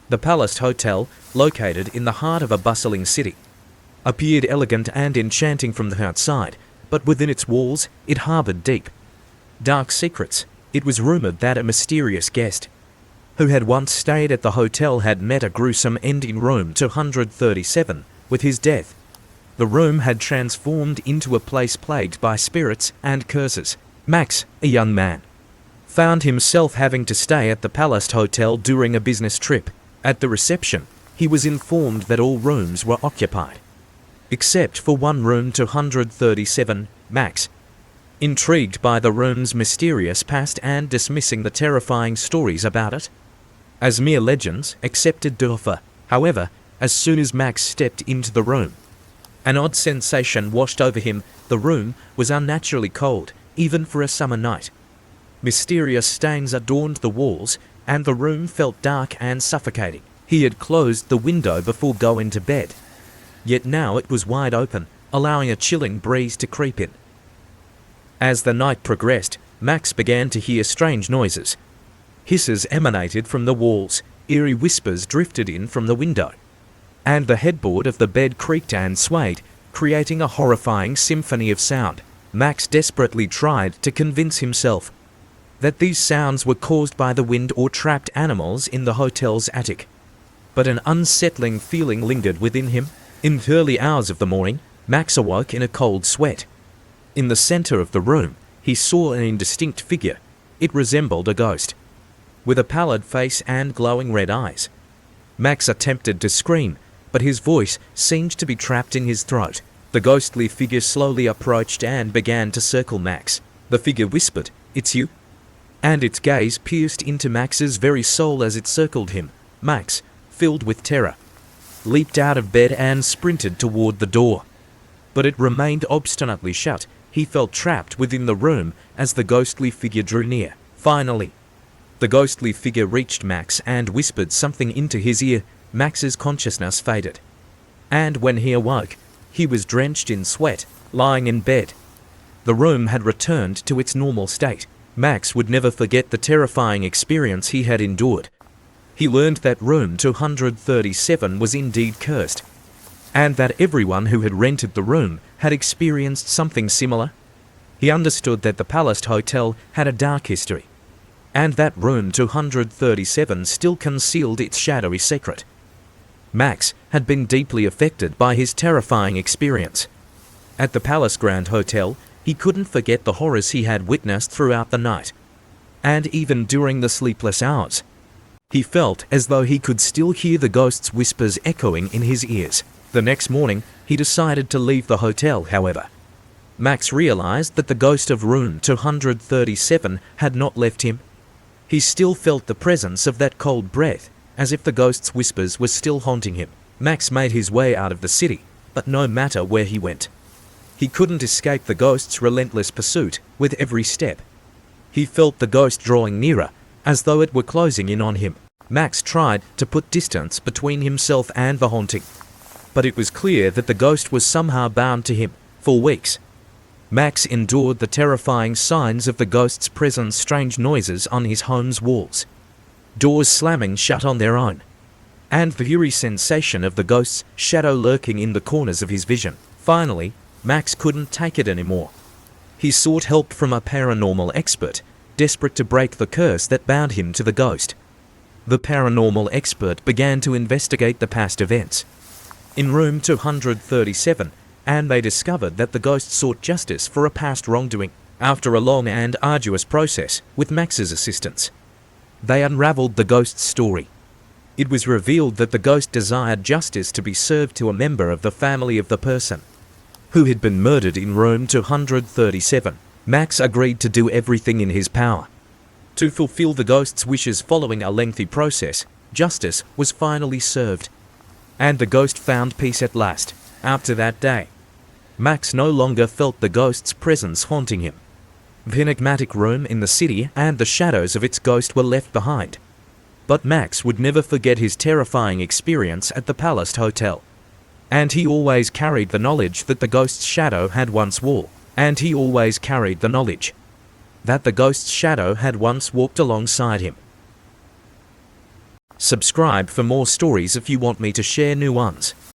The Palace Hotel, located in the heart of a bustling city, appeared elegant and enchanting from the outside, but within its walls it harbored deep, dark secrets. It was rumored that a mysterious guest who had once stayed at the hotel had met a gruesome end in room 237 with his death. The room had transformed into a place plagued by spirits and curses. Max, a young man, found himself having to stay at the Palace Hotel during a business trip. At the reception, he was informed that all rooms were occupied, except for one room 237. Max, intrigued by the room's mysterious past and dismissing the terrifying stories about it as mere legends, accepted the offer. However, as soon as Max stepped into the room, an odd sensation washed over him. The room was unnaturally cold, even for a summer night. Mysterious stains adorned the walls, and the room felt dark and suffocating. He had closed the window before going to bed, yet now it was wide open, allowing a chilling breeze to creep in. As the night progressed, Max began to hear strange noises. Hisses emanated from the walls, eerie whispers drifted in from the window, and the headboard of the bed creaked and swayed, creating a horrifying symphony of sound. Max desperately tried to convince himself that these sounds were caused by the wind or trapped animals in the hotel's attic, but an unsettling feeling lingered within him. In the early hours of the morning, Max awoke in a cold sweat. In the center of the room, he saw an indistinct figure. It resembled a ghost, with a pallid face and glowing red eyes. Max attempted to scream, but his voice seemed to be trapped in his throat. The ghostly figure slowly approached and began to circle Max. The figure whispered, "It's you?" And its gaze pierced into Max's very soul as it circled him. Max, filled with terror, leaped out of bed and sprinted toward the door. But it remained obstinately shut. He felt trapped within the room as the ghostly figure drew near. Finally, the ghostly figure reached Max and whispered something into his ear. Max's consciousness faded, and when he awoke, he was drenched in sweat, lying in bed. The room had returned to its normal state. Max would never forget the terrifying experience he had endured. He learned that room 237 was indeed cursed, and that everyone who had rented the room had experienced something similar. He understood that the Palace Hotel had a dark history, and that room 237 still concealed its shadowy secret. Max had been deeply affected by his terrifying experience. At the Palace Grand Hotel, he couldn't forget the horrors he had witnessed throughout the night, and even during the sleepless hours. He felt as though he could still hear the ghost's whispers echoing in his ears. The next morning, he decided to leave the hotel, however. Max realized that the ghost of room 237 had not left him. He still felt the presence of that cold breath, as if the ghost's whispers were still haunting him. Max made his way out of the city, but no matter where he went, he couldn't escape the ghost's relentless pursuit. With every step, he felt the ghost drawing nearer, as though it were closing in on him. Max tried to put distance between himself and the haunting, but it was clear that the ghost was somehow bound to him. For weeks, Max endured the terrifying signs of the ghost's presence, strange noises on his home's walls, doors slamming shut on their own, and the eerie sensation of the ghost's shadow lurking in the corners of his vision. Finally, Max couldn't take it anymore. He sought help from a paranormal expert, desperate to break the curse that bound him to the ghost. The paranormal expert began to investigate the past events in room 237, and they discovered that the ghost sought justice for a past wrongdoing. After a long and arduous process, with Max's assistance, they unraveled the ghost's story. It was revealed that the ghost desired justice to be served to a member of the family of the person who had been murdered in room 237. Max agreed to do everything in his power to fulfill the ghost's wishes. Following a lengthy process, justice was finally served, and the ghost found peace at last. After that day, Max no longer felt the ghost's presence haunting him. The enigmatic room in the city and the shadows of its ghost were left behind. But Max would never forget his terrifying experience at the Palace Hotel. And he always carried the knowledge that the ghost's shadow had once walked. And he always carried the knowledge that the ghost's shadow had once walked alongside him. Subscribe for more stories if you want me to share new ones.